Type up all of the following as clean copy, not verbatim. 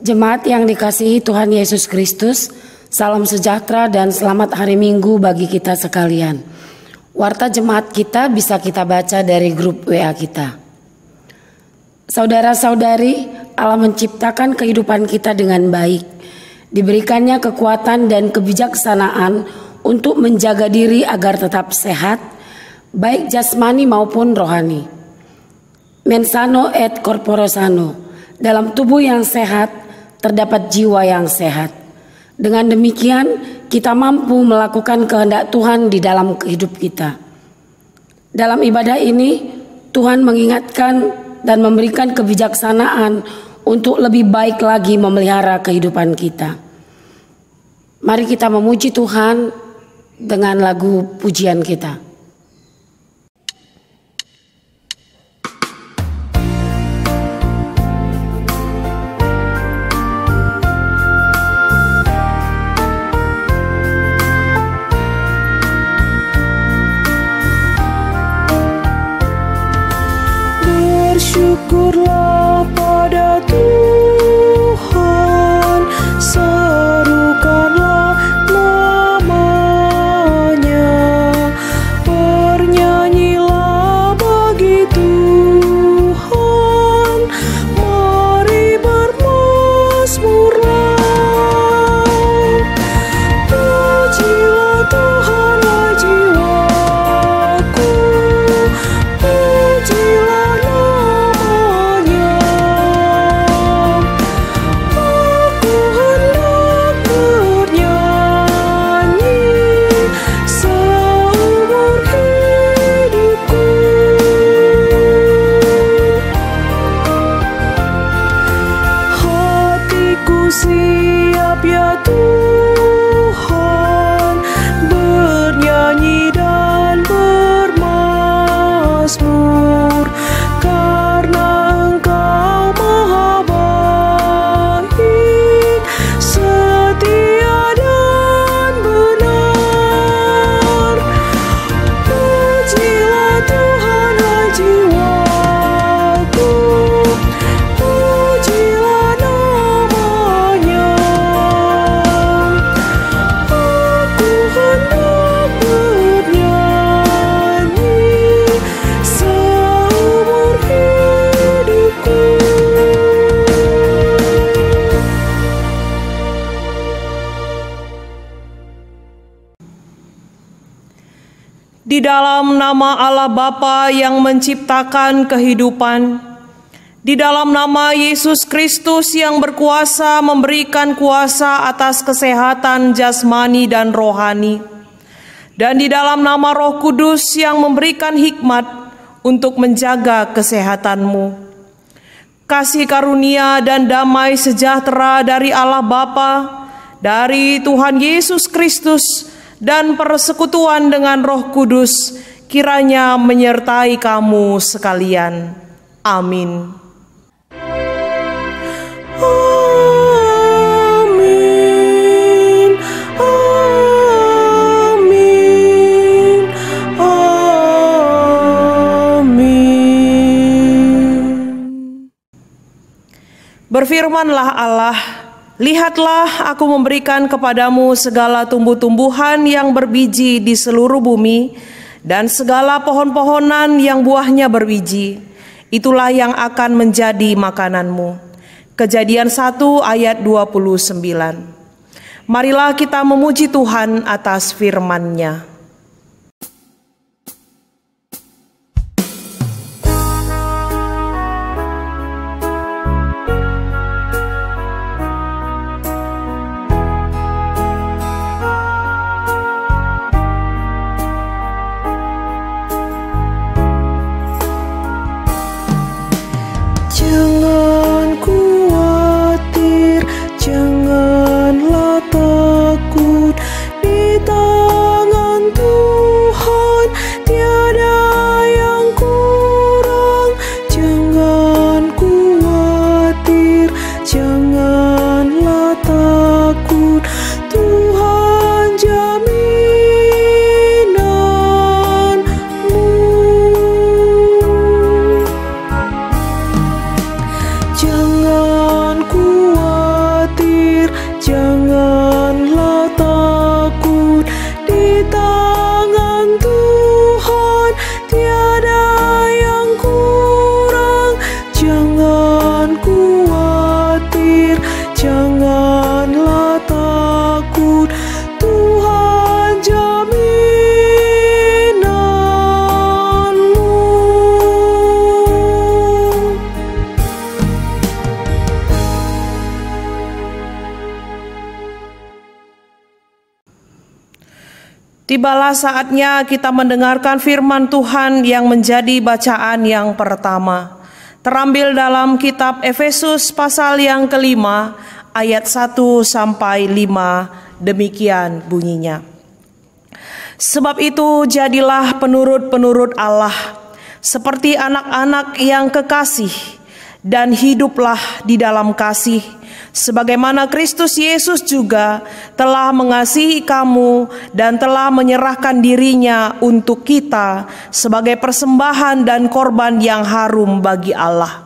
Jemaat yang dikasihi Tuhan Yesus Kristus, salam sejahtera dan selamat hari Minggu bagi kita sekalian. Warta jemaat kita bisa kita baca dari grup WA kita. Saudara-saudari, Allah menciptakan kehidupan kita dengan baik. Diberikannya kekuatan dan kebijaksanaan untuk menjaga diri agar tetap sehat, baik jasmani maupun rohani. Mensano et corpore sano, dalam tubuh yang sehat terdapat jiwa yang sehat. Dengan demikian, kita mampu melakukan kehendak Tuhan di dalam hidup kita. Dalam ibadah ini, Tuhan mengingatkan dan memberikan kebijaksanaan untuk lebih baik lagi memelihara kehidupan kita. Mari kita memuji Tuhan dengan lagu pujian kita. Bersyukurlah pada Tuhan, serukanlah namanya, bernyanyilah bagi Tuhan, mari bermazmurlah. Pujilah Tuhan, hai jiwaku, pujilah siap ya Tuhan, bernyanyi dan bermazmur, karena Engkau maha baik, setia dan benar. Pujilah Tuhan, hai jiwaku, pujilah namanya. Aku hendak bernyanyi seumur hidupku. Di dalam nama Allah Bapa yang menciptakan kehidupan, di dalam nama Yesus Kristus yang berkuasa memberikan kuasa atas kesehatan jasmani dan rohani, dan di dalam nama Roh Kudus yang memberikan hikmat untuk menjaga kesehatanmu. Kasih karunia dan damai sejahtera dari Allah Bapa, dari Tuhan Yesus Kristus, dan persekutuan dengan Roh Kudus kiranya menyertai kamu sekalian. Amin. Amin. Amin. Amin. Berfirmanlah Allah, lihatlah, aku memberikan kepadamu segala tumbuh-tumbuhan yang berbiji di seluruh bumi, dan segala pohon-pohonan yang buahnya berbiji. Itulah yang akan menjadi makananmu. Kejadian 1 ayat 29. Marilah kita memuji Tuhan atas firman-Nya. Jangan khawatir, janganlah takut, di tangan Tibalah saatnya kita mendengarkan firman Tuhan yang menjadi bacaan yang pertama. Terambil dalam kitab Efesus pasal yang kelima, ayat 1 sampai 5, demikian bunyinya. Sebab itu jadilah penurut-penurut Allah, seperti anak-anak yang kekasih, dan hiduplah di dalam kasih, sebagaimana Kristus Yesus juga telah mengasihi kamu dan telah menyerahkan dirinya untuk kita sebagai persembahan dan korban yang harum bagi Allah.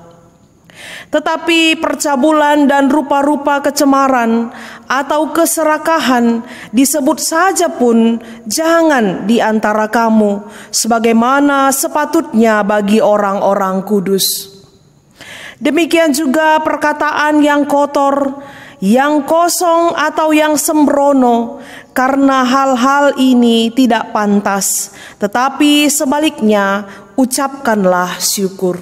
Tetapi percabulan dan rupa-rupa kecemaran atau keserakahan disebut saja pun jangan di antara kamu, sebagaimana sepatutnya bagi orang-orang kudus. Demikian juga perkataan yang kotor, yang kosong atau yang sembrono, karena hal-hal ini tidak pantas, tetapi sebaliknya ucapkanlah syukur.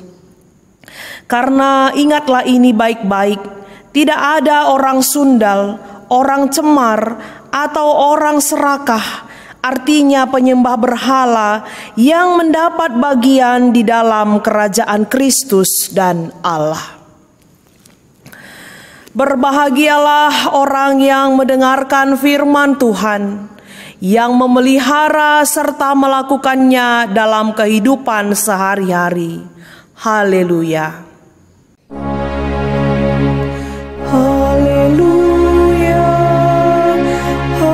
Karena ingatlah ini baik-baik, tidak ada orang sundal, orang cemar, atau orang serakah, artinya penyembah berhala, yang mendapat bagian di dalam kerajaan Kristus dan Allah. Berbahagialah orang yang mendengarkan firman Tuhan, yang memelihara serta melakukannya dalam kehidupan sehari-hari. Haleluya. Haleluya. Haleluya.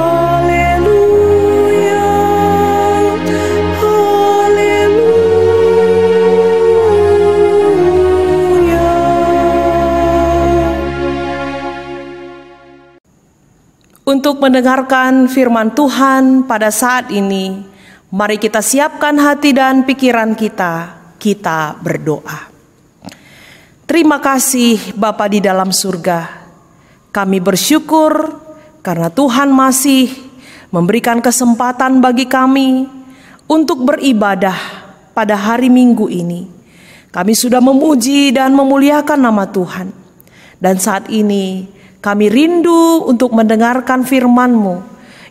Haleluya. Untuk mendengarkan firman Tuhan pada saat ini, mari kita siapkan hati dan pikiran kita berdoa. Terima kasih Bapa di dalam surga. Kami bersyukur karena Tuhan masih memberikan kesempatan bagi kami untuk beribadah pada hari Minggu ini. Kami sudah memuji dan memuliakan nama Tuhan. Dan saat ini kami rindu untuk mendengarkan firman-Mu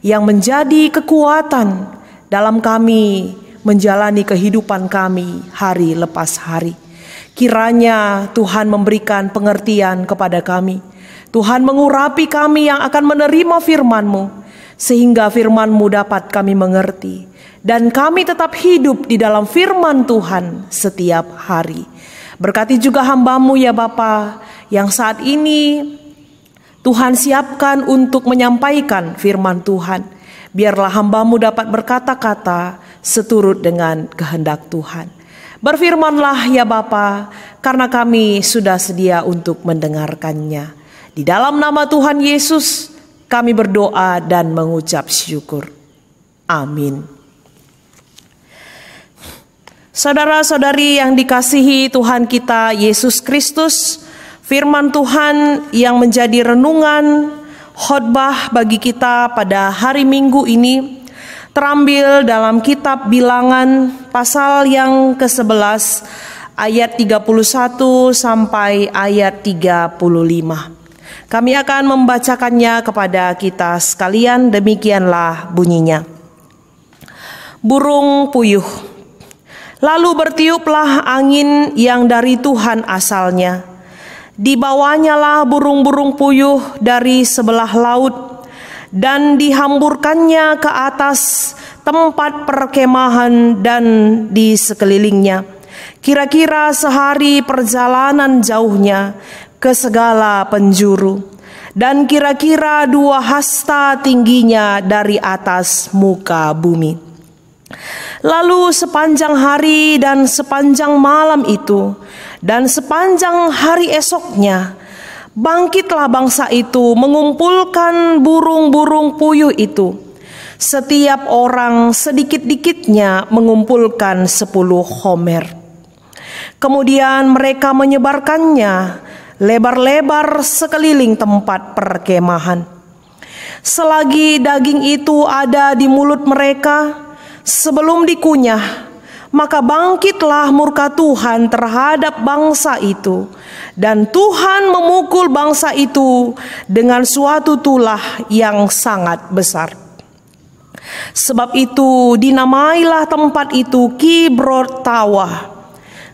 yang menjadi kekuatan dalam kami menjalani kehidupan kami hari lepas hari. Kiranya Tuhan memberikan pengertian kepada kami. Tuhan mengurapi kami yang akan menerima firman-Mu, sehingga firman-Mu dapat kami mengerti. Dan kami tetap hidup di dalam firman Tuhan setiap hari. Berkati juga hamba-Mu ya Bapa, yang saat ini Tuhan siapkan untuk menyampaikan firman Tuhan. Biarlah hamba-Mu dapat berkata-kata seturut dengan kehendak Tuhan. Berfirmanlah ya Bapa, karena kami sudah sedia untuk mendengarkannya. Di dalam nama Tuhan Yesus kami berdoa dan mengucap syukur. Amin. Saudara-saudari yang dikasihi Tuhan kita Yesus Kristus, firman Tuhan yang menjadi renungan khotbah bagi kita pada hari Minggu ini terambil dalam kitab Bilangan pasal yang ke-11 ayat 31 sampai ayat 35. Kami akan membacakannya kepada kita sekalian, demikianlah bunyinya. Burung puyuh. Lalu bertiuplah angin yang dari Tuhan asalnya. Dibawanyalah burung-burung puyuh dari sebelah laut, dan dihamburkannya ke atas tempat perkemahan dan di sekelilingnya. Kira-kira sehari perjalanan jauhnya ke segala penjuru, dan kira-kira 2 hasta tingginya dari atas muka bumi. Lalu sepanjang hari dan sepanjang malam itu, dan sepanjang hari esoknya, bangkitlah bangsa itu mengumpulkan burung-burung puyuh itu. Setiap orang sedikit-dikitnya mengumpulkan 10 homer. Kemudian mereka menyebarkannya lebar-lebar sekeliling tempat perkemahan. Selagi daging itu ada di mulut mereka, sebelum dikunyah, maka bangkitlah murka Tuhan terhadap bangsa itu, dan Tuhan memukul bangsa itu dengan suatu tulah yang sangat besar. Sebab itu dinamailah tempat itu Kibrot Tawa,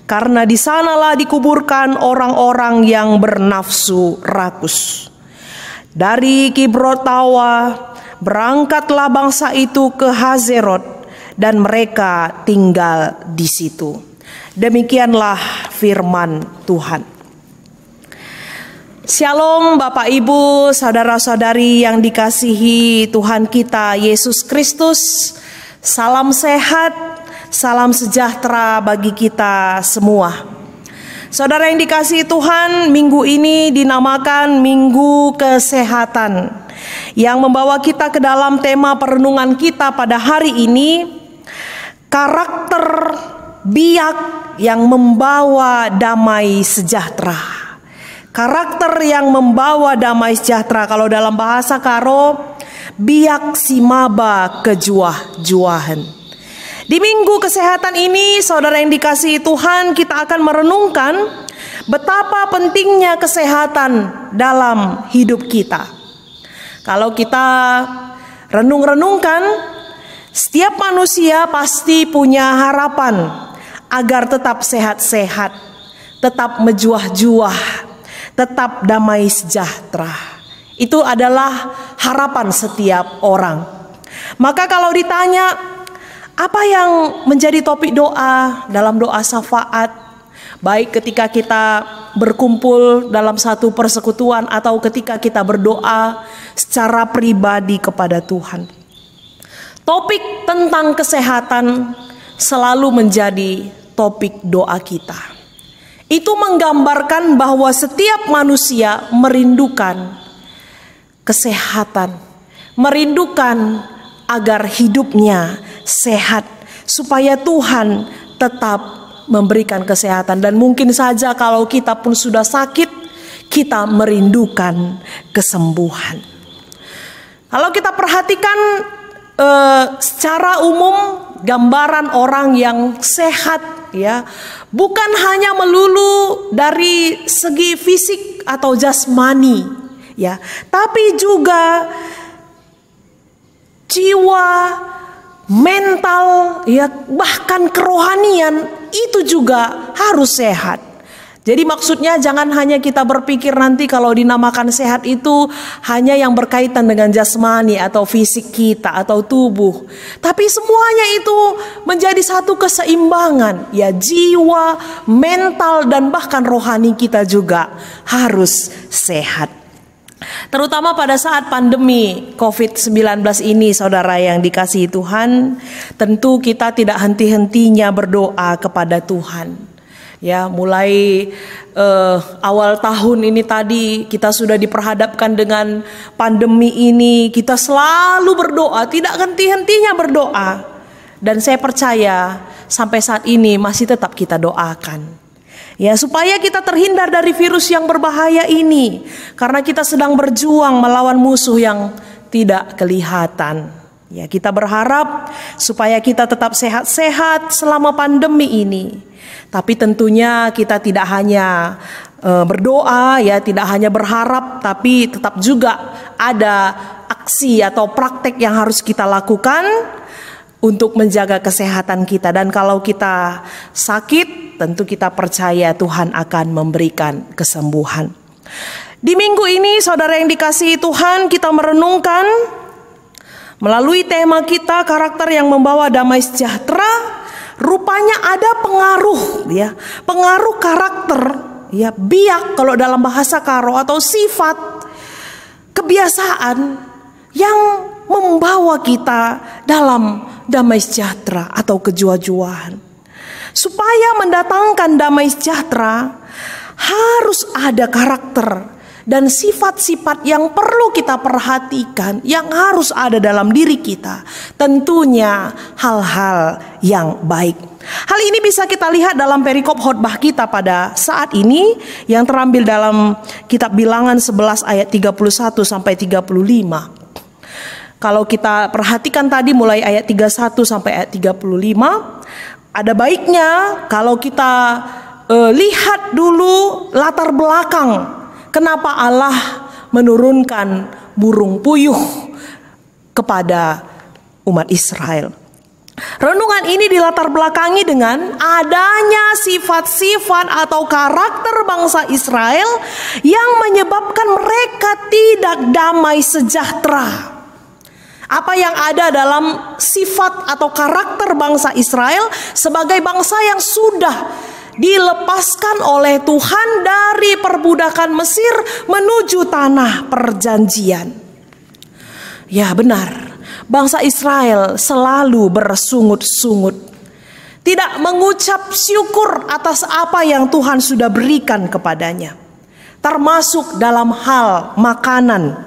karena di sanalah dikuburkan orang-orang yang bernafsu rakus. Dari Kibrot Tawa berangkatlah bangsa itu ke Hazerot, dan mereka tinggal di situ. Demikianlah firman Tuhan. Shalom Bapak Ibu, saudara-saudari yang dikasihi Tuhan kita Yesus Kristus. Salam sehat, salam sejahtera bagi kita semua. Saudara yang dikasihi Tuhan, minggu ini dinamakan Minggu Kesehatan, yang membawa kita ke dalam tema perenungan kita pada hari ini, karakter biak yang membawa damai sejahtera. Karakter yang membawa damai sejahtera. Kalau dalam bahasa Karo, biak simaba kejuah-juahan. Di Minggu Kesehatan ini, saudara yang dikasihi Tuhan, kita akan merenungkan betapa pentingnya kesehatan dalam hidup kita. Kalau kita renung-renungkan, setiap manusia pasti punya harapan agar tetap sehat-sehat, tetap menjuah-juah, tetap damai sejahtera. Itu adalah harapan setiap orang. Maka kalau ditanya, apa yang menjadi topik doa dalam doa syafaat, baik ketika kita berkumpul dalam satu persekutuan atau ketika kita berdoa secara pribadi kepada Tuhan, topik tentang kesehatan selalu menjadi topik doa kita. Itu menggambarkan bahwa setiap manusia merindukan kesehatan, merindukan agar hidupnya sehat, supaya Tuhan tetap memberikan kesehatan. Dan mungkin saja kalau kita pun sudah sakit, kita merindukan kesembuhan. Kalau kita perhatikan secara umum, gambaran orang yang sehat, ya, bukan hanya melulu dari segi fisik atau jasmani, ya, tapi juga jiwa, mental, ya, bahkan kerohanian itu juga harus sehat. Jadi maksudnya jangan hanya kita berpikir nanti kalau dinamakan sehat itu hanya yang berkaitan dengan jasmani atau fisik kita atau tubuh. Tapi semuanya itu menjadi satu keseimbangan. Ya, jiwa, mental, dan bahkan rohani kita juga harus sehat. Terutama pada saat pandemi COVID-19 ini, saudara yang dikasihi Tuhan, tentu kita tidak henti-hentinya berdoa kepada Tuhan. Ya, mulai awal tahun ini tadi kita sudah diperhadapkan dengan pandemi ini. Kita selalu berdoa, tidak henti-hentinya berdoa. Dan saya percaya sampai saat ini masih tetap kita doakan. Ya, supaya kita terhindar dari virus yang berbahaya ini. Karena kita sedang berjuang melawan musuh yang tidak kelihatan. Ya, kita berharap supaya kita tetap sehat-sehat selama pandemi ini. Tapi tentunya kita tidak hanya berdoa, ya, tidak hanya berharap, tapi tetap juga ada aksi atau praktek yang harus kita lakukan untuk menjaga kesehatan kita. Dan kalau kita sakit, tentu kita percaya Tuhan akan memberikan kesembuhan. Di minggu ini, saudara yang dikasihi Tuhan, kita merenungkan melalui tema kita, karakter yang membawa damai sejahtera. Rupanya ada pengaruh, ya, pengaruh karakter, ya, biak kalau dalam bahasa Karo, atau sifat, kebiasaan yang membawa kita dalam damai sejahtera atau kejuah-juahan. Supaya mendatangkan damai sejahtera, harus ada karakter dan sifat-sifat yang perlu kita perhatikan, yang harus ada dalam diri kita. Tentunya hal-hal yang baik. Hal ini bisa kita lihat dalam perikop khotbah kita pada saat ini yang terambil dalam kitab Bilangan 11 ayat 31 sampai 35. Kalau kita perhatikan tadi mulai ayat 31 sampai ayat 35, ada baiknya kalau kita lihat dulu latar belakang kenapa Allah menurunkan burung puyuh kepada umat Israel. Renungan ini dilatar belakangi dengan adanya sifat-sifat atau karakter bangsa Israel yang menyebabkan mereka tidak damai sejahtera. Apa yang ada dalam sifat atau karakter bangsa Israel sebagai bangsa yang sudah dilepaskan oleh Tuhan dari perbudakan Mesir menuju tanah perjanjian. Ya benar, bangsa Israel selalu bersungut-sungut, tidak mengucap syukur atas apa yang Tuhan sudah berikan kepadanya, termasuk dalam hal makanan.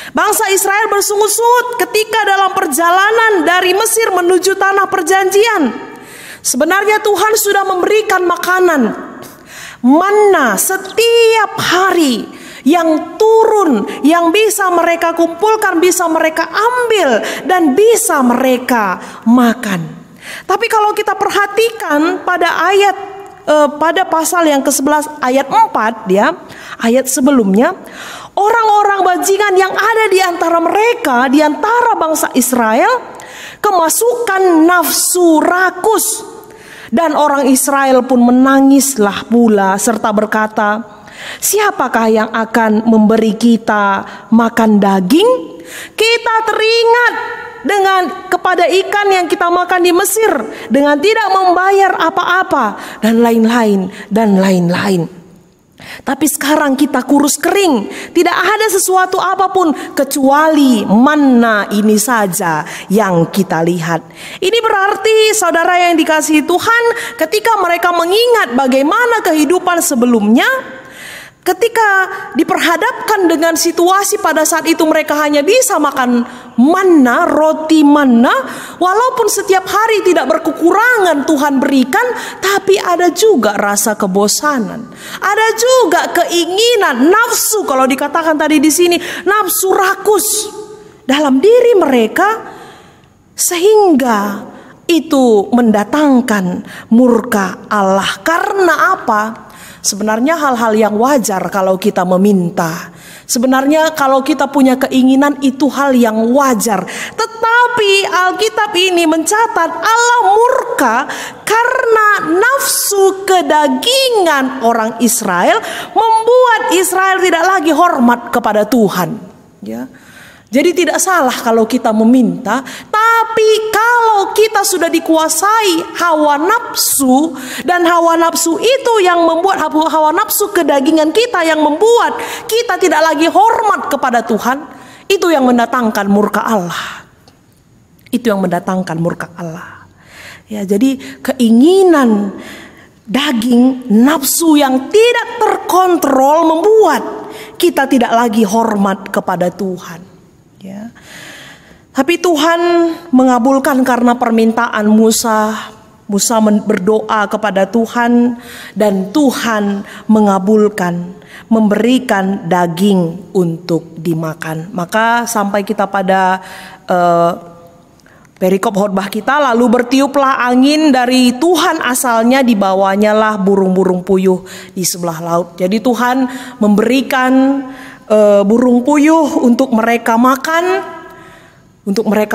Bangsa Israel bersungut-sungut ketika dalam perjalanan dari Mesir menuju tanah perjanjian. Sebenarnya Tuhan sudah memberikan makanan, manna setiap hari yang turun, yang bisa mereka kumpulkan, bisa mereka ambil, dan bisa mereka makan. Tapi kalau kita perhatikan pada pasal yang ke-11 ayat 4 ya, ayat sebelumnya, orang-orang bajingan yang ada di antara mereka, di antara bangsa Israel, kemasukan nafsu rakus. Dan orang Israel pun menangislah pula serta berkata, siapakah yang akan memberi kita makan daging? Kita teringat kepada ikan yang kita makan di Mesir dengan tidak membayar apa-apa, dan lain-lain. Tapi sekarang kita kurus kering, tidak ada sesuatu apapun kecuali manna ini saja yang kita lihat. Ini berarti saudara yang dikasihi Tuhan, ketika mereka mengingat bagaimana kehidupan sebelumnya, ketika diperhadapkan dengan situasi pada saat itu mereka hanya bisa makan manna, roti manna, walaupun setiap hari tidak berkekurangan Tuhan berikan, tapi ada juga rasa kebosanan, ada juga keinginan, nafsu, kalau dikatakan tadi di sini nafsu rakus dalam diri mereka, sehingga itu mendatangkan murka Allah. Karena apa? Sebenarnya hal-hal yang wajar kalau kita meminta. Sebenarnya kalau kita punya keinginan itu hal yang wajar. Tetapi Alkitab ini mencatat Allah murka karena nafsu kedagingan orang Israel membuat Israel tidak lagi hormat kepada Tuhan. Ya. Jadi tidak salah kalau kita meminta, tapi kalau kita sudah dikuasai hawa nafsu, dan hawa nafsu itu yang membuat hawa nafsu kedagingan kita yang membuat kita tidak lagi hormat kepada Tuhan, itu yang mendatangkan murka Allah. Itu yang mendatangkan murka Allah. Ya, jadi keinginan daging, nafsu yang tidak terkontrol membuat kita tidak lagi hormat kepada Tuhan. Ya. Tapi Tuhan mengabulkan karena permintaan Musa. Musa berdoa kepada Tuhan dan Tuhan mengabulkan, memberikan daging untuk dimakan. Maka sampai kita pada perikop khotbah kita, lalu bertiuplah angin dari Tuhan asalnya, dibawanya lah burung-burung puyuh di sebelah laut. Jadi Tuhan memberikan burung puyuh untuk mereka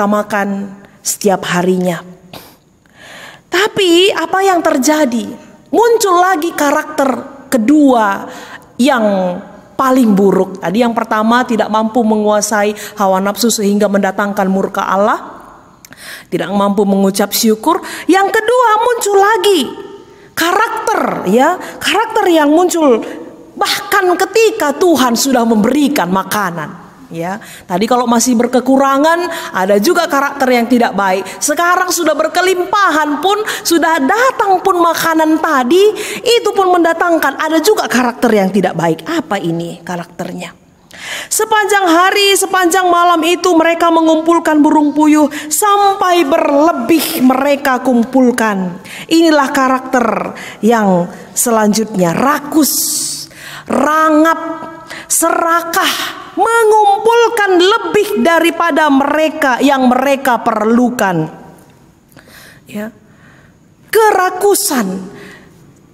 makan setiap harinya. Tapi apa yang terjadi? Muncul lagi karakter kedua yang paling buruk. Tadi yang pertama tidak mampu menguasai hawa nafsu sehingga mendatangkan murka Allah, tidak mampu mengucap syukur. Yang kedua muncul lagi karakter yang muncul bahkan ketika Tuhan sudah memberikan makanan. Ya, tadi kalau masih berkekurangan, ada juga karakter yang tidak baik. Sekarang sudah berkelimpahan pun, sudah datang pun makanan tadi, itu pun mendatangkan ada juga karakter yang tidak baik. Apa ini karakternya? Sepanjang hari, sepanjang malam itu mereka mengumpulkan burung puyuh sampai berlebih mereka kumpulkan. Inilah karakter yang selanjutnya, rakus, rangap, serakah, mengumpulkan lebih daripada mereka yang mereka perlukan. Ya. Kerakusan,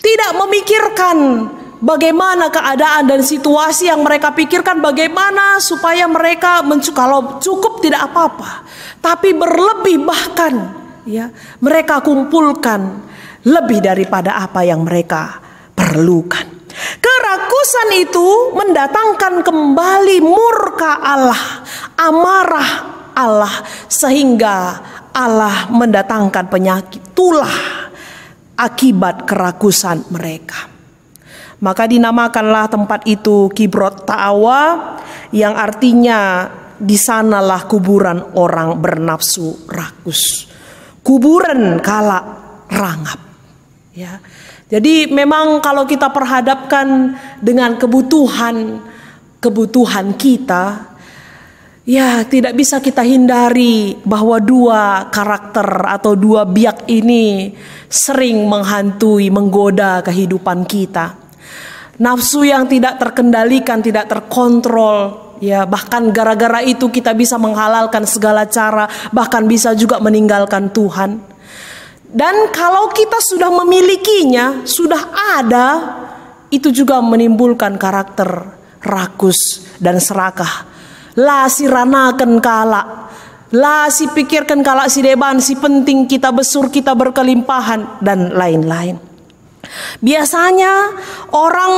tidak memikirkan bagaimana keadaan dan situasi yang mereka pikirkan, bagaimana supaya mereka kalau cukup tidak apa-apa, tapi berlebih bahkan ya mereka kumpulkan lebih daripada apa yang mereka perlukan. Kerakusan itu mendatangkan kembali murka Allah, amarah Allah, sehingga Allah mendatangkan penyakit tulah akibat kerakusan mereka. Maka dinamakanlah tempat itu Kibrot Ta'awa, yang artinya di sanalah kuburan orang bernafsu rakus, kuburan kala rangap. Ya, jadi memang kalau kita perhadapkan dengan kebutuhan kita, ya tidak bisa kita hindari bahwa dua karakter atau dua biak ini sering menghantui, menggoda kehidupan kita. Nafsu yang tidak terkendalikan, tidak terkontrol, ya bahkan gara-gara itu kita bisa menghalalkan segala cara, bahkan bisa juga meninggalkan Tuhan. Dan kalau kita sudah memilikinya, sudah ada, itu juga menimbulkan karakter rakus dan serakah. Lah si ranaken kala, lah si pikirkan kala si deban, si penting kita besur, kita berkelimpahan dan lain-lain. Biasanya orang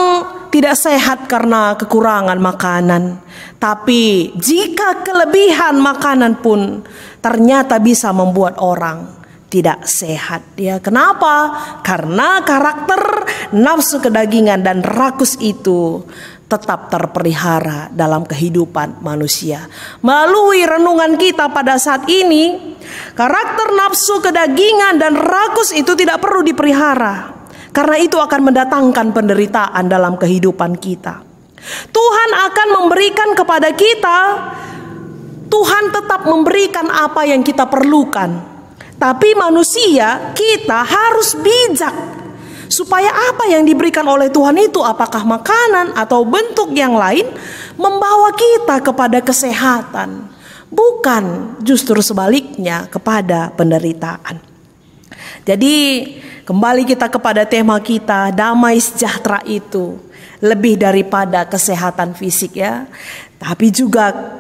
tidak sehat karena kekurangan makanan, tapi jika kelebihan makanan pun ternyata bisa membuat orang tidak sehat. Ya, kenapa? Karena karakter nafsu kedagingan dan rakus itu tetap terpelihara dalam kehidupan manusia. Melalui renungan kita pada saat ini, karakter nafsu kedagingan dan rakus itu tidak perlu dipelihara, karena itu akan mendatangkan penderitaan dalam kehidupan kita. Tuhan akan memberikan kepada kita, Tuhan tetap memberikan apa yang kita perlukan. Tapi manusia, kita harus bijak supaya apa yang diberikan oleh Tuhan itu, apakah makanan atau bentuk yang lain, membawa kita kepada kesehatan, bukan justru sebaliknya kepada penderitaan. Jadi kembali kita kepada tema kita, damai sejahtera itu lebih daripada kesehatan fisik ya, tapi juga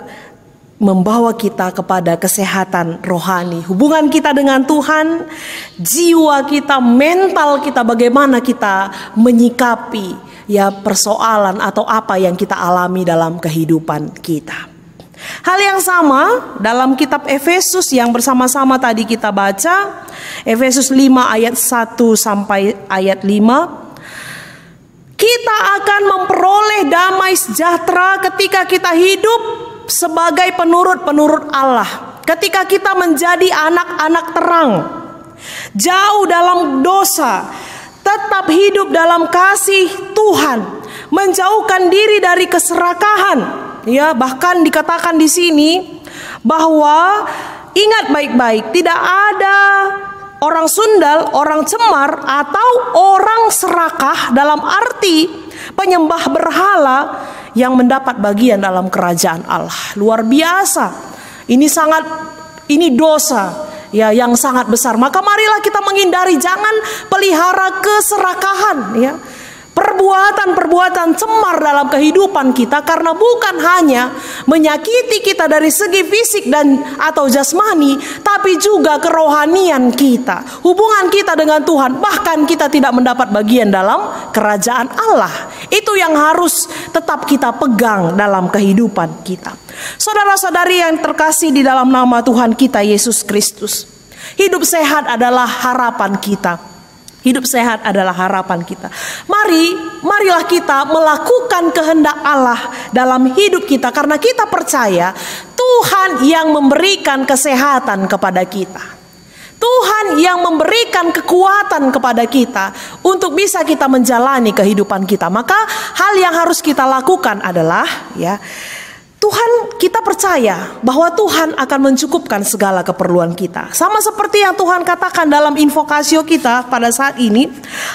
membawa kita kepada kesehatan rohani. Hubungan kita dengan Tuhan, jiwa kita, mental kita, bagaimana kita menyikapi ya persoalan atau apa yang kita alami dalam kehidupan kita. Hal yang sama dalam kitab Efesus yang bersama-sama tadi kita baca, Efesus 5 ayat 1 sampai ayat 5. Kita akan memperoleh damai sejahtera ketika kita hidup sebagai penurut-penurut Allah. Ketika kita menjadi anak-anak terang, jauh dalam dosa, tetap hidup dalam kasih Tuhan, menjauhkan diri dari keserakahan. Ya, bahkan dikatakan di sini bahwa ingat baik-baik, tidak ada orang sundal, orang cemar, atau orang serakah dalam arti penyembah berhala yang mendapat bagian dalam kerajaan Allah. Luar biasa. Ini dosa ya yang sangat besar. Maka marilah kita menghindari, jangan pelihara keserakahan ya. Perbuatan-perbuatan cemar dalam kehidupan kita, karena bukan hanya menyakiti kita dari segi fisik dan atau jasmani, tapi juga kerohanian kita, hubungan kita dengan Tuhan, bahkan kita tidak mendapat bagian dalam kerajaan Allah. Itu yang harus tetap kita pegang dalam kehidupan kita. Saudara-saudari yang terkasih di dalam nama Tuhan kita Yesus Kristus, hidup sehat adalah harapan kita. Hidup sehat adalah harapan kita. Marilah kita melakukan kehendak Allah dalam hidup kita, karena kita percaya Tuhan yang memberikan kesehatan kepada kita. Tuhan yang memberikan kekuatan kepada kita untuk bisa kita menjalani kehidupan kita. Maka hal yang harus kita lakukan adalah ya, Tuhan, kita percaya bahwa Tuhan akan mencukupkan segala keperluan kita. Sama seperti yang Tuhan katakan dalam invokasio kita pada saat ini.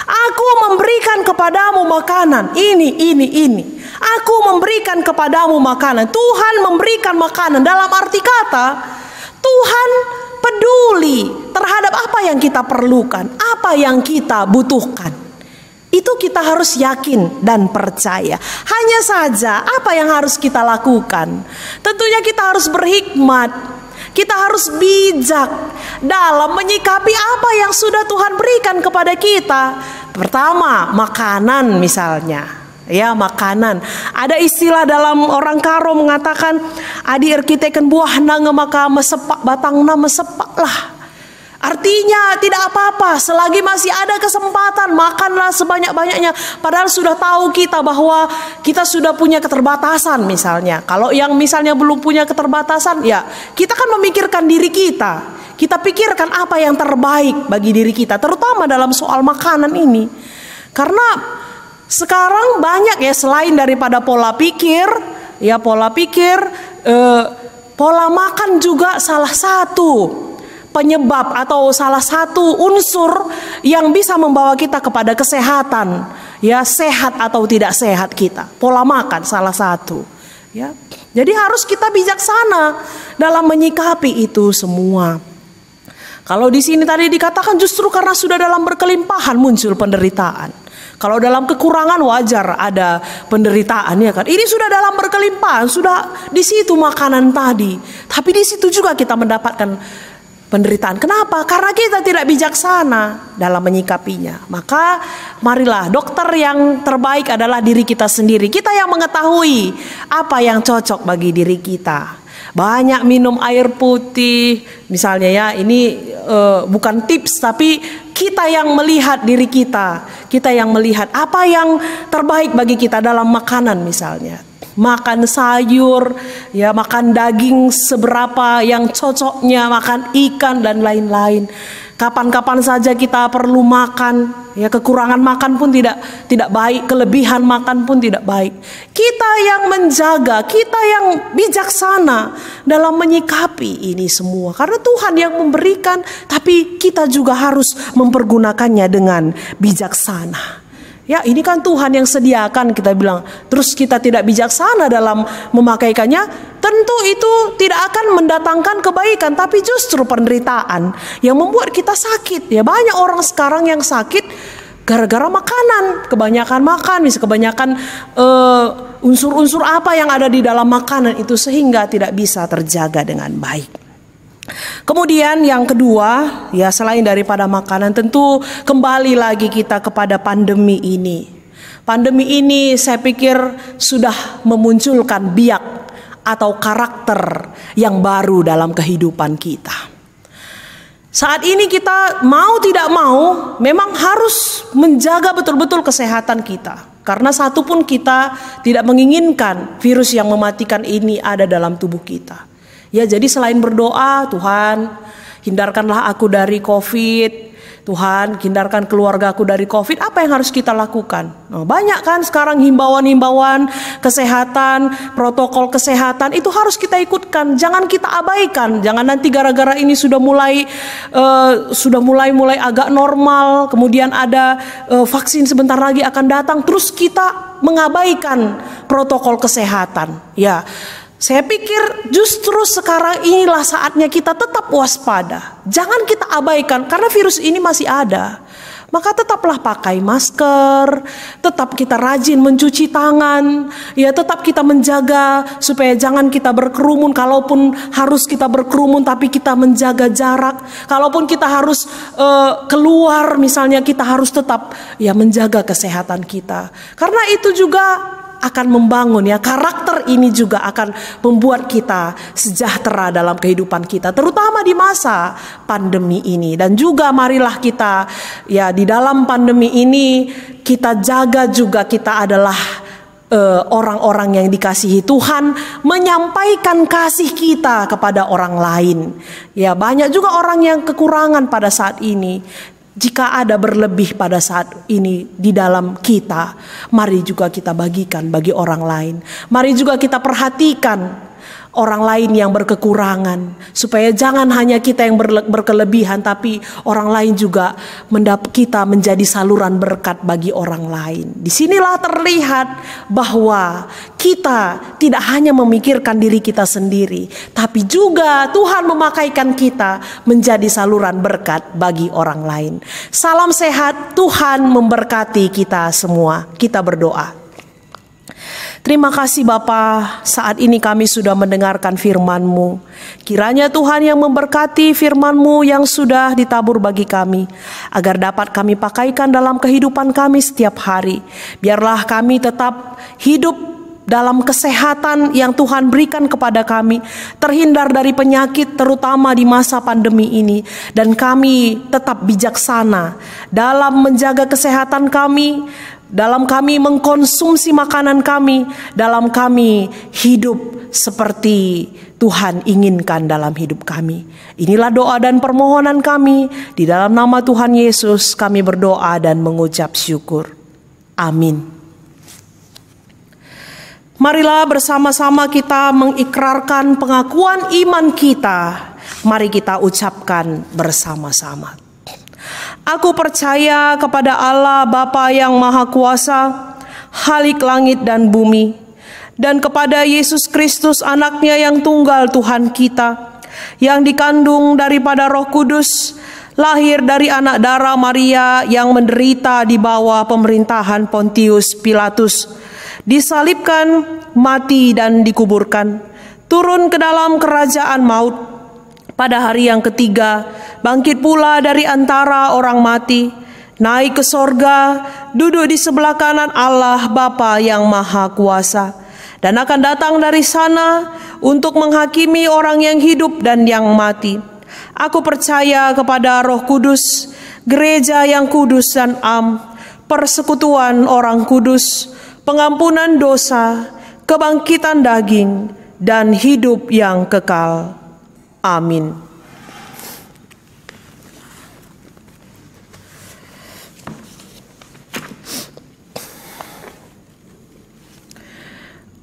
Aku memberikan kepadamu makanan, ini. Aku memberikan kepadamu makanan. Tuhan memberikan makanan dalam arti kata, Tuhan peduli terhadap apa yang kita perlukan, apa yang kita butuhkan. Itu kita harus yakin dan percaya. Hanya saja apa yang harus kita lakukan? Tentunya kita harus berhikmat. Kita harus bijak dalam menyikapi apa yang sudah Tuhan berikan kepada kita. Pertama, makanan misalnya. Ya, makanan. Ada istilah dalam orang Karo mengatakan, adi erkiteken buah nang maka mesepak batangna mesepak lah. Artinya tidak apa-apa, selagi masih ada kesempatan, makanlah sebanyak-banyaknya. Padahal sudah tahu kita bahwa kita sudah punya keterbatasan misalnya. Kalau yang misalnya belum punya keterbatasan, ya kita kan memikirkan diri kita. Kita pikirkan apa yang terbaik bagi diri kita, terutama dalam soal makanan ini. Karena sekarang banyak ya, selain daripada pola pikir, pola makan juga salah satu penyebab atau salah satu unsur yang bisa membawa kita kepada kesehatan, ya, sehat atau tidak sehat kita. Pola makan salah satu, ya. Jadi harus kita bijaksana dalam menyikapi itu semua. Kalau di sini tadi dikatakan justru karena sudah dalam berkelimpahan muncul penderitaan. Kalau dalam kekurangan wajar ada penderitaan, ya kan. Ini sudah dalam berkelimpahan, sudah di situ makanan tadi. Tapi di situ juga kita mendapatkan penderitaan. Kenapa? Karena kita tidak bijaksana dalam menyikapinya. Maka marilah, dokter yang terbaik adalah diri kita sendiri. Kita yang mengetahui apa yang cocok bagi diri kita. Banyak minum air putih misalnya, ya. Ini bukan tips, tapi kita yang melihat diri kita. Kita yang melihat apa yang terbaik bagi kita dalam makanan misalnya. Makan sayur, ya, makan daging seberapa yang cocoknya, makan ikan dan lain-lain. Kapan-kapan saja kita perlu makan, ya, kekurangan makan pun tidak baik, kelebihan makan pun tidak baik. Kita yang menjaga, kita yang bijaksana dalam menyikapi ini semua. Karena Tuhan yang memberikan, tapi kita juga harus mempergunakannya dengan bijaksana. Ya, ini kan Tuhan yang sediakan, kita bilang. Terus kita tidak bijaksana dalam memakaikannya, tentu itu tidak akan mendatangkan kebaikan, tapi justru penderitaan yang membuat kita sakit. Ya, banyak orang sekarang yang sakit gara-gara makanan, kebanyakan makan, misalnya kebanyakan unsur-unsur apa yang ada di dalam makanan itu, sehingga tidak bisa terjaga dengan baik. Kemudian yang kedua, ya, selain daripada makanan, tentu kembali lagi kita kepada pandemi ini. Pandemi ini saya pikir sudah memunculkan biak atau karakter yang baru dalam kehidupan kita. Saat ini kita mau tidak mau memang harus menjaga betul-betul kesehatan kita. Karena satu pun kita tidak menginginkan virus yang mematikan ini ada dalam tubuh kita. Ya, jadi selain berdoa, Tuhan hindarkanlah aku dari COVID, Tuhan hindarkan keluarga aku dari COVID, apa yang harus kita lakukan? Nah, banyak kan sekarang himbauan-himbauan kesehatan, protokol kesehatan, itu harus kita ikutkan, jangan kita abaikan. Jangan nanti gara-gara ini sudah mulai agak normal, kemudian ada vaksin sebentar lagi akan datang, terus kita mengabaikan protokol kesehatan. Ya, saya pikir justru sekarang inilah saatnya kita tetap waspada. Jangan kita abaikan karena virus ini masih ada. Maka tetaplah pakai masker, tetap kita rajin mencuci tangan, ya, tetap kita menjaga supaya jangan kita berkerumun. Kalaupun harus kita berkerumun tapi kita menjaga jarak. Kalaupun kita harus keluar misalnya, kita harus tetap, ya, menjaga kesehatan kita. Karena itu juga akan membangun, ya, karakter ini juga akan membuat kita sejahtera dalam kehidupan kita, terutama di masa pandemi ini. Dan juga marilah kita, ya, di dalam pandemi ini kita jaga juga, kita adalah orang-orang yang dikasihi Tuhan, menyampaikan kasih kita kepada orang lain. Ya, banyak juga orang yang kekurangan pada saat ini. Jika ada berlebih pada saat ini di dalam kita, mari juga kita bagikan bagi orang lain. Mari juga kita perhatikan orang lain yang berkekurangan, supaya jangan hanya kita yang berkelebihan, tapi orang lain juga kita menjadi saluran berkat bagi orang lain. Disinilah terlihat bahwa kita tidak hanya memikirkan diri kita sendiri, tapi juga Tuhan memakaikan kita menjadi saluran berkat bagi orang lain. Salam sehat, Tuhan memberkati kita semua. Kita berdoa. Terima kasih Bapa, saat ini kami sudah mendengarkan firman-Mu. Kiranya Tuhan yang memberkati firman-Mu yang sudah ditabur bagi kami, agar dapat kami pakaikan dalam kehidupan kami setiap hari. Biarlah kami tetap hidup dalam kesehatan yang Tuhan berikan kepada kami, terhindar dari penyakit terutama di masa pandemi ini, dan kami tetap bijaksana dalam menjaga kesehatan kami, dalam kami mengkonsumsi makanan kami, dalam kami hidup seperti Tuhan inginkan dalam hidup kami. Inilah doa dan permohonan kami, di dalam nama Tuhan Yesus kami berdoa dan mengucap syukur. Amin. Marilah bersama-sama kita mengikrarkan pengakuan iman kita. Mari kita ucapkan bersama-sama. Aku percaya kepada Allah Bapa yang Maha Kuasa, Khalik langit dan bumi, dan kepada Yesus Kristus anaknya yang tunggal Tuhan kita, yang dikandung daripada Roh Kudus, lahir dari anak darah Maria, yang menderita di bawah pemerintahan Pontius Pilatus, disalibkan, mati dan dikuburkan, turun ke dalam kerajaan maut, pada hari yang ketiga bangkit pula dari antara orang mati, naik ke sorga, duduk di sebelah kanan Allah Bapa yang Maha Kuasa, dan akan datang dari sana untuk menghakimi orang yang hidup dan yang mati. Aku percaya kepada Roh Kudus, gereja yang kudus dan am, persekutuan orang kudus, pengampunan dosa, kebangkitan daging, dan hidup yang kekal. Amin.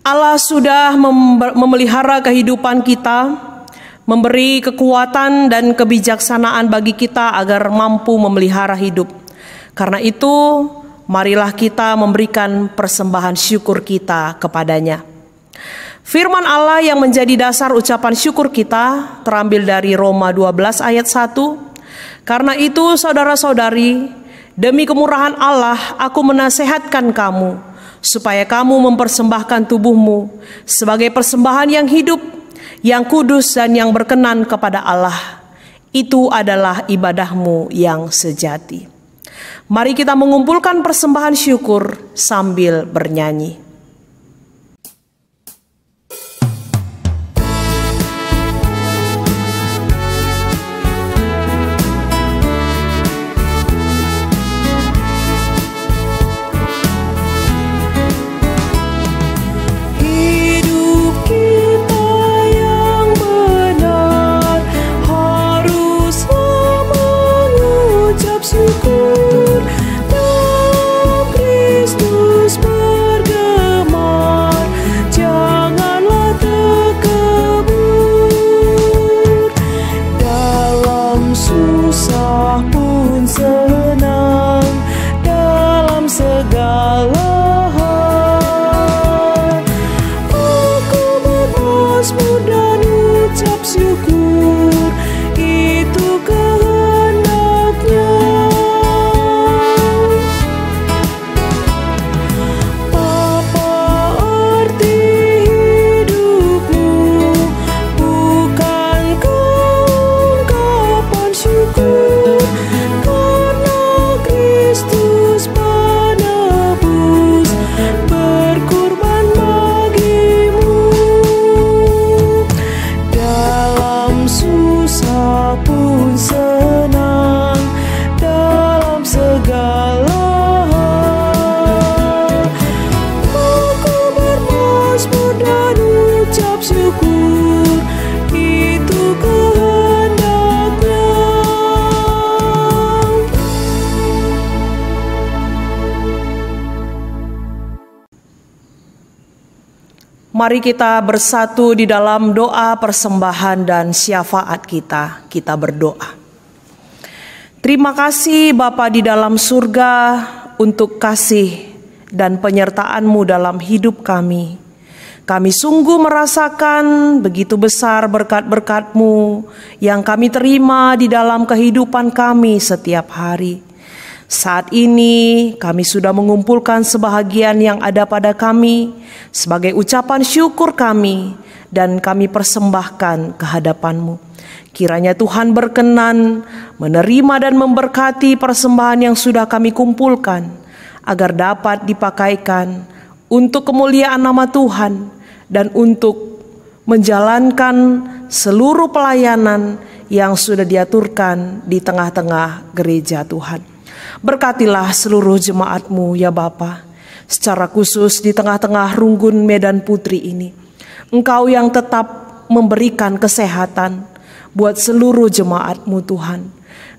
Allah sudah memelihara kehidupan kita, memberi kekuatan dan kebijaksanaan bagi kita agar mampu memelihara hidup. Karena itu, marilah kita memberikan persembahan syukur kita kepadanya. Firman Allah yang menjadi dasar ucapan syukur kita terambil dari Roma 12 ayat 1. Karena itu saudara-saudari, demi kemurahan Allah aku menasehatkan kamu, supaya kamu mempersembahkan tubuhmu sebagai persembahan yang hidup, yang kudus dan yang berkenan kepada Allah. Itu adalah ibadahmu yang sejati. Mari kita mengumpulkan persembahan syukur sambil bernyanyi. Syukur, dalam Kristus bergerak. Mari kita bersatu di dalam doa persembahan dan syafaat kita. Kita berdoa. Terima kasih Bapa di dalam surga untuk kasih dan penyertaan-Mu dalam hidup kami. Kami sungguh merasakan begitu besar berkat-berkat-Mu yang kami terima di dalam kehidupan kami setiap hari. Saat ini kami sudah mengumpulkan sebahagian yang ada pada kami sebagai ucapan syukur kami dan kami persembahkan ke hadapan-Mu. Kiranya Tuhan berkenan menerima dan memberkati persembahan yang sudah kami kumpulkan agar dapat dipakaikan untuk kemuliaan nama Tuhan dan untuk menjalankan seluruh pelayanan yang sudah diaturkan di tengah-tengah gereja Tuhan. Berkatilah seluruh jemaat-Mu ya Bapa, secara khusus di tengah-tengah Runggun Medan Putri ini. Engkau yang tetap memberikan kesehatan buat seluruh jemaat-Mu Tuhan.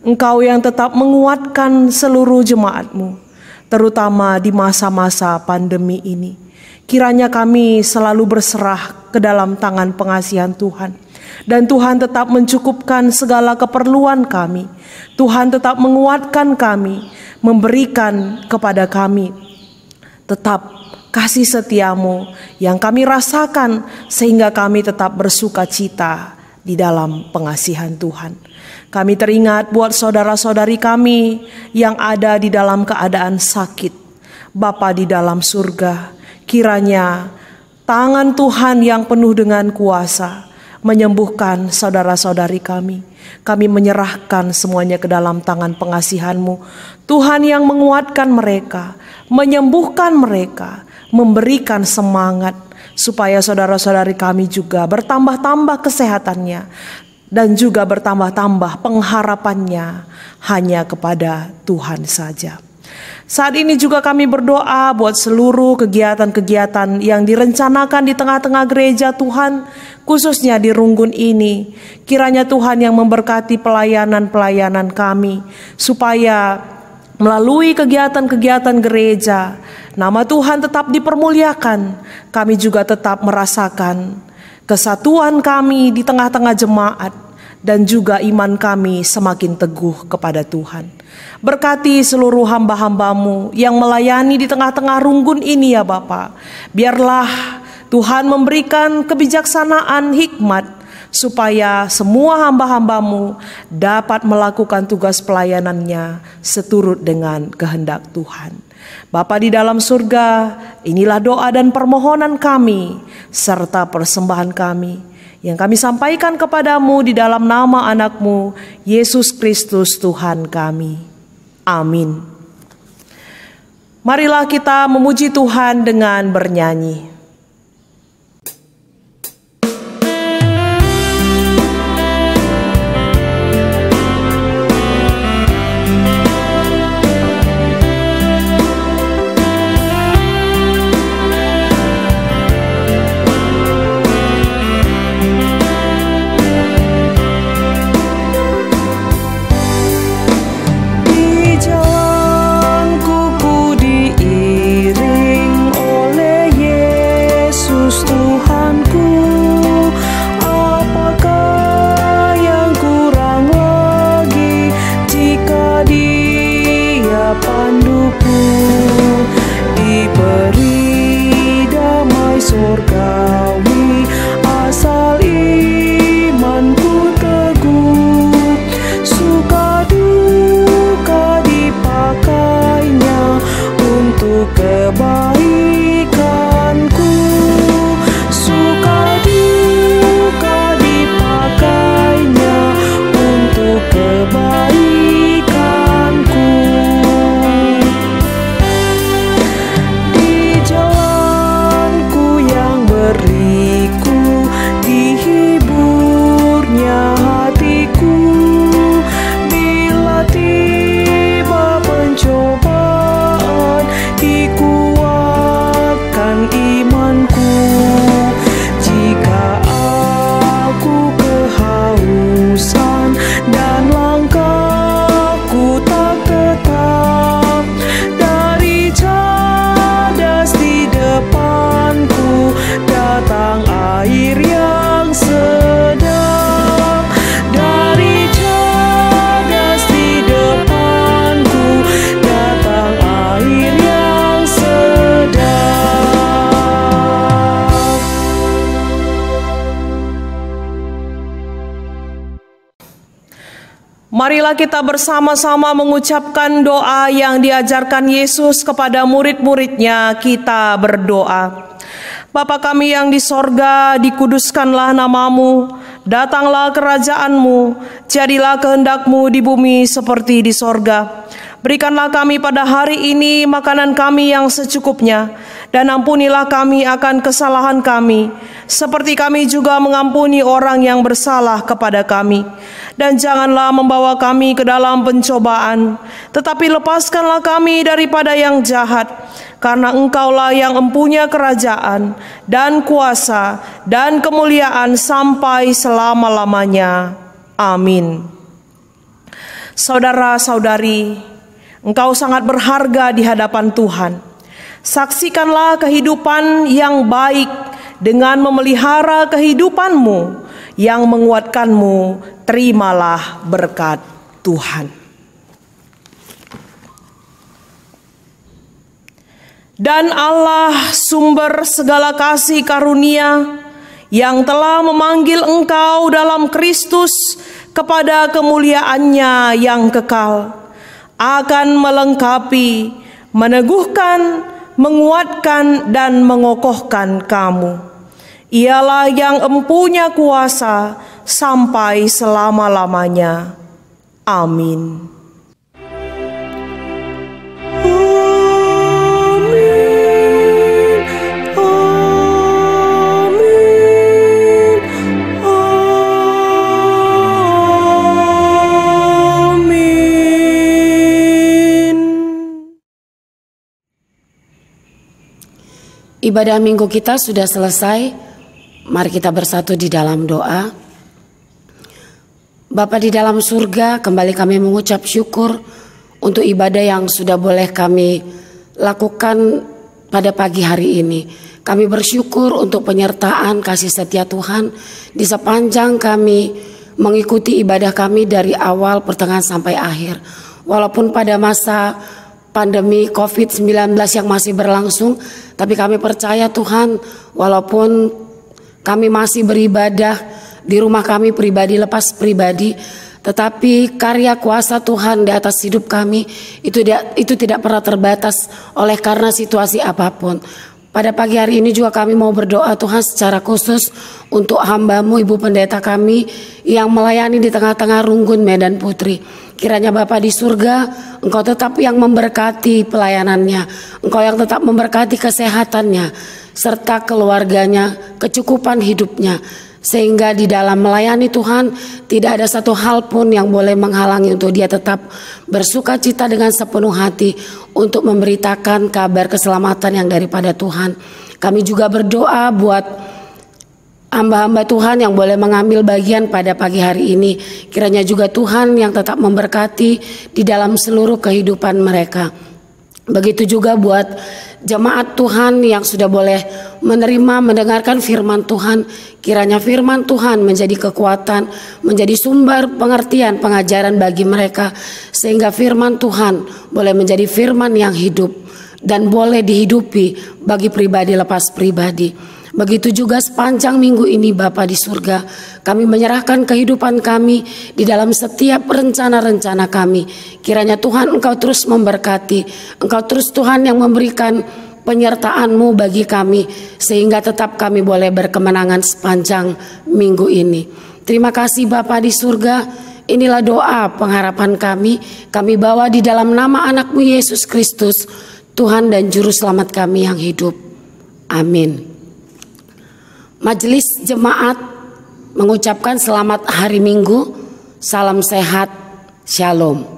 Engkau yang tetap menguatkan seluruh jemaat-Mu, terutama di masa-masa pandemi ini. Kiranya kami selalu berserah ke dalam tangan pengasihan Tuhan. Dan Tuhan tetap mencukupkan segala keperluan kami. Tuhan tetap menguatkan kami, memberikan kepada kami tetap kasih setia-Mu yang kami rasakan sehingga kami tetap bersuka cita di dalam pengasihan Tuhan. Kami teringat buat saudara-saudari kami yang ada di dalam keadaan sakit. Bapa di dalam surga, kiranya tangan Tuhan yang penuh dengan kuasa menyembuhkan saudara-saudari kami. Kami menyerahkan semuanya ke dalam tangan pengasihan-Mu. Tuhan yang menguatkan mereka, menyembuhkan mereka, memberikan semangat supaya saudara-saudari kami juga bertambah-tambah kesehatannya dan juga bertambah-tambah pengharapannya hanya kepada Tuhan saja. Saat ini juga kami berdoa buat seluruh kegiatan-kegiatan yang direncanakan di tengah-tengah gereja Tuhan, khususnya di Runggun ini. Kiranya Tuhan yang memberkati pelayanan-pelayanan kami, supaya melalui kegiatan-kegiatan gereja, nama Tuhan tetap dipermuliakan. Kami juga tetap merasakan kesatuan kami di tengah-tengah jemaat, dan juga iman kami semakin teguh kepada Tuhan. Berkati seluruh hamba-hamba-Mu yang melayani di tengah-tengah Runggun ini ya Bapa. Biarlah Tuhan memberikan kebijaksanaan hikmat supaya semua hamba-hamba-Mu dapat melakukan tugas pelayanannya seturut dengan kehendak Tuhan. Bapa di dalam surga, inilah doa dan permohonan kami serta persembahan kami yang kami sampaikan kepadamu di dalam nama anak-Mu, Yesus Kristus Tuhan kami. Amin. Marilah kita memuji Tuhan dengan bernyanyi. Yang marilah kita bersama-sama mengucapkan doa yang diajarkan Yesus kepada murid-muridnya. Kita berdoa. Bapa kami yang di sorga, dikuduskanlah namamu, datanglah kerajaanmu, jadilah kehendak-Mu di bumi seperti di sorga. Berikanlah kami pada hari ini makanan kami yang secukupnya, dan ampunilah kami akan kesalahan kami, seperti kami juga mengampuni orang yang bersalah kepada kami. Dan janganlah membawa kami ke dalam pencobaan, tetapi lepaskanlah kami daripada yang jahat, karena Engkaulah yang empunya kerajaan, dan kuasa, dan kemuliaan sampai selama-lamanya. Amin. Saudara-saudari, engkau sangat berharga di hadapan Tuhan. Saksikanlah kehidupan yang baik dengan memelihara kehidupanmu yang menguatkanmu. Terimalah berkat Tuhan. Dan Allah sumber segala kasih karunia yang telah memanggil engkau dalam Kristus kepada kemuliaannya yang kekal, akan melengkapi, meneguhkan, menguatkan, dan mengokohkan kamu. Ialah yang empunya kuasa sampai selama-lamanya. Amin. Ibadah minggu kita sudah selesai. Mari kita bersatu di dalam doa. Bapa di dalam surga, kembali kami mengucap syukur untuk ibadah yang sudah boleh kami lakukan pada pagi hari ini. Kami bersyukur untuk penyertaan kasih setia Tuhan di sepanjang kami mengikuti ibadah kami dari awal, pertengahan sampai akhir. Walaupun pada masa pandemi COVID-19 yang masih berlangsung, tapi kami percaya Tuhan, walaupun kami masih beribadah di rumah kami pribadi, lepas pribadi, tetapi karya kuasa Tuhan di atas hidup kami itu tidak pernah terbatas oleh karena situasi apapun. Pada pagi hari ini juga kami mau berdoa Tuhan secara khusus untuk hamba-Mu, Ibu Pendeta kami yang melayani di tengah-tengah Runggun Medan Putri. Kiranya Bapa di surga, Engkau tetap yang memberkati pelayanannya, Engkau yang tetap memberkati kesehatannya, serta keluarganya, kecukupan hidupnya. Sehingga di dalam melayani Tuhan tidak ada satu hal pun yang boleh menghalangi untuk dia tetap bersuka cita dengan sepenuh hati untuk memberitakan kabar keselamatan yang daripada Tuhan. Kami juga berdoa buat hamba-hamba Tuhan yang boleh mengambil bagian pada pagi hari ini. Kiranya juga Tuhan yang tetap memberkati di dalam seluruh kehidupan mereka. Begitu juga buat jemaat Tuhan yang sudah boleh menerima, mendengarkan firman Tuhan. Kiranya firman Tuhan menjadi kekuatan, menjadi sumber pengertian, pengajaran bagi mereka. Sehingga firman Tuhan boleh menjadi firman yang hidup dan boleh dihidupi bagi pribadi lepas pribadi. Begitu juga sepanjang minggu ini Bapa di surga, kami menyerahkan kehidupan kami di dalam setiap rencana-rencana kami. Kiranya Tuhan Engkau terus memberkati, Engkau terus Tuhan yang memberikan penyertaan-Mu bagi kami, sehingga tetap kami boleh berkemenangan sepanjang minggu ini. Terima kasih Bapa di surga, inilah doa pengharapan kami bawa di dalam nama anak-Mu Yesus Kristus, Tuhan dan Juru Selamat kami yang hidup. Amin. Majelis jemaat mengucapkan selamat hari Minggu, salam sehat, shalom.